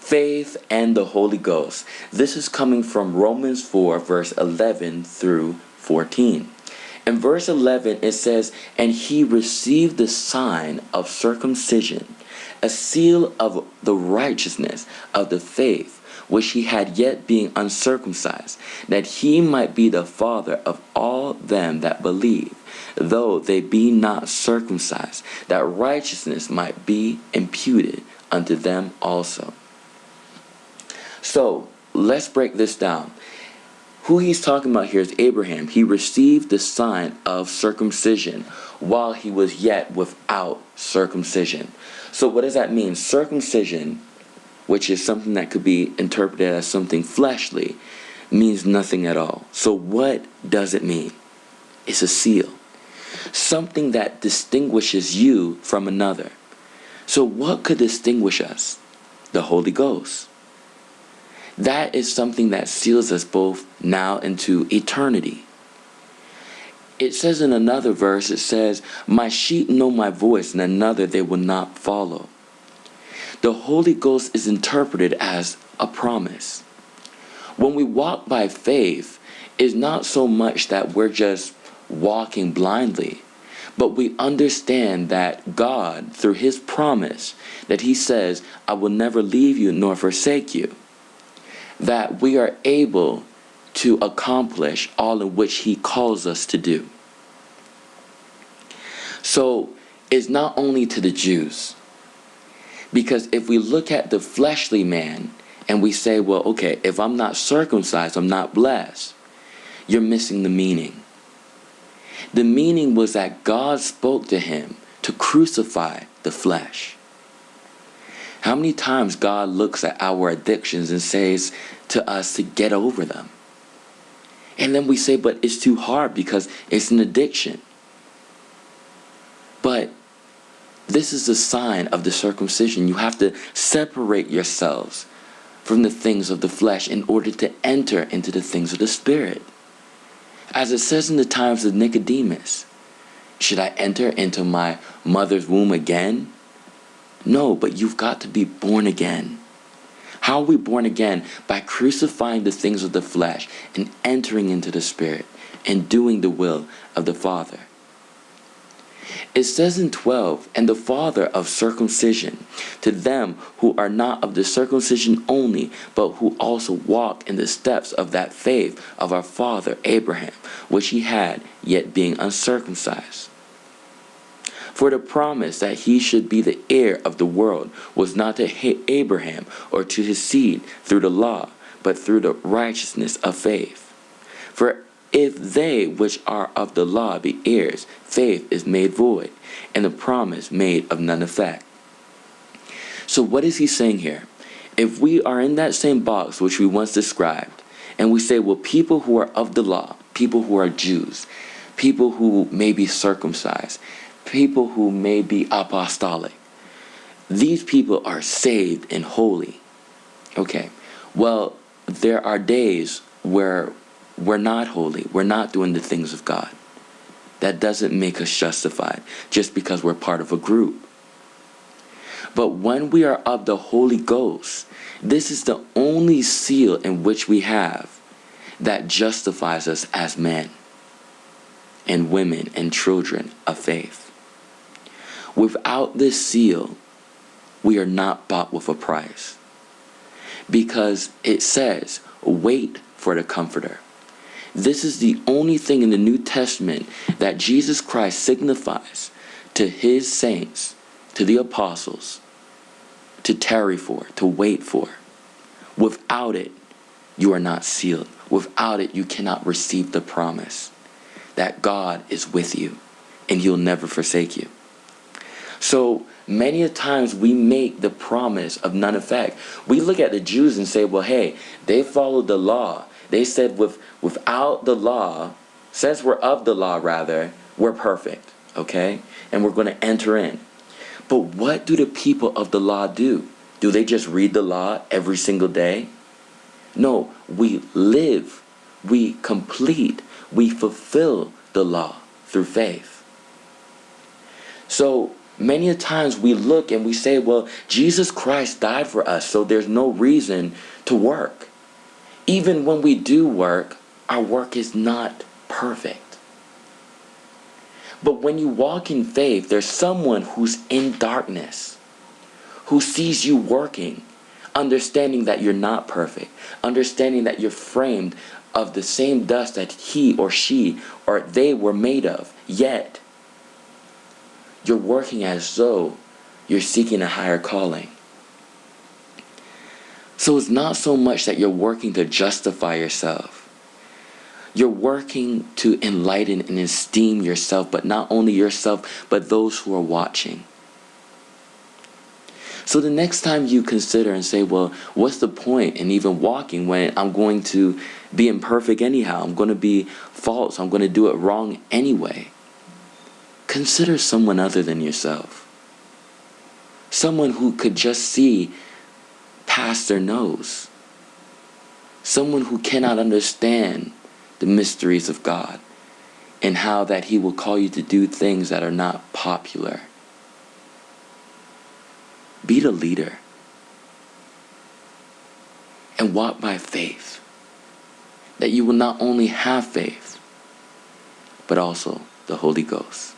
faith and the Holy Ghost. This is coming from Romans 4, verse 11 through 14. In verse 11, it says, "And he received the sign of circumcision, a seal of the righteousness of the faith, which he had yet being uncircumcised, that he might be the father of all them that believe, though they be not circumcised, that righteousness might be imputed unto them also." So, let's break this down. Who he's talking about here is Abraham. He received the sign of circumcision while he was yet without circumcision. So what does that mean? Circumcision, which is something that could be interpreted as something fleshly, means nothing at all. So what does it mean? It's a seal. Something that distinguishes you from another. So what could distinguish us? The Holy Ghost. That is something that seals us both now into eternity. It says in another verse, it says, "My sheep know my voice, and another they will not follow." The Holy Ghost is interpreted as a promise. When we walk by faith, it's not so much that we're just walking blindly, but we understand that God, through his promise, that he says, "I will never leave you nor forsake you," that we are able to accomplish all in which he calls us to do. So it's not only to the Jews, because if we look at the fleshly man and we say, well, okay, if I'm not circumcised, I'm not blessed, you're missing the meaning. The meaning was that God spoke to him to crucify the flesh. How many times God looks at our addictions and says to us to get over them? And then we say, but it's too hard because it's an addiction. But this is a sign of the circumcision. You have to separate yourselves from the things of the flesh in order to enter into the things of the Spirit. As it says in the times of Nicodemus, should I enter into my mother's womb again? No, but you've got to be born again. How are we born again? By crucifying the things of the flesh and entering into the Spirit and doing the will of the Father. It says in 12, "And the father of circumcision, to them who are not of the circumcision only, but who also walk in the steps of that faith of our father Abraham, which he had, yet being uncircumcised. For the promise that he should be the heir of the world was not to Abraham or to his seed through the law, but through the righteousness of faith. For if they which are of the law be heirs, faith is made void, and the promise made of none effect." So what is he saying here? If we are in that same box which we once described, and we say, well, people who are of the law, people who are Jews, people who may be circumcised, people who may be apostolic, these people are saved and holy. Okay, well, there are days where we're not holy. We're not doing the things of God. That doesn't make us justified just because we're part of a group. But when we are of the Holy Ghost, this is the only seal in which we have that justifies us as men and women and children of faith. Without this seal, we are not bought with a price. Because it says, wait for the Comforter. This is the only thing in the New Testament that Jesus Christ signifies to his saints, to the apostles, to tarry for, to wait for. Without it, you are not sealed. Without it, you cannot receive the promise that God is with you and he'll never forsake you. So many a times we make the promise of none effect. We look at the Jews and say, well, hey, they followed the law. They said without the law, since we're of the law rather, we're perfect, okay? And we're going to enter in. But what do the people of the law do? Do they just read the law every single day? No, we live, we complete, we fulfill the law through faith. So Many a times we look and we say, well, Jesus Christ died for us, so there's no reason to work. Even when we do work, our work is not perfect. But when you walk in faith, there's someone who's in darkness, who sees you working, understanding that you're not perfect, understanding that you're framed of the same dust that he or she or they were made of, yet you're working as though you're seeking a higher calling. So it's not so much that you're working to justify yourself. You're working to enlighten and esteem yourself, but not only yourself, but those who are watching. So the next time you consider and say, well, what's the point in even walking when I'm going to be imperfect anyhow? I'm going to be false. I'm going to do it wrong anyway. Consider someone other than yourself. Someone who could just see past their nose. Someone who cannot understand the mysteries of God and how that he will call you to do things that are not popular. Be the leader and walk by faith, that you will not only have faith, but also the Holy Ghost.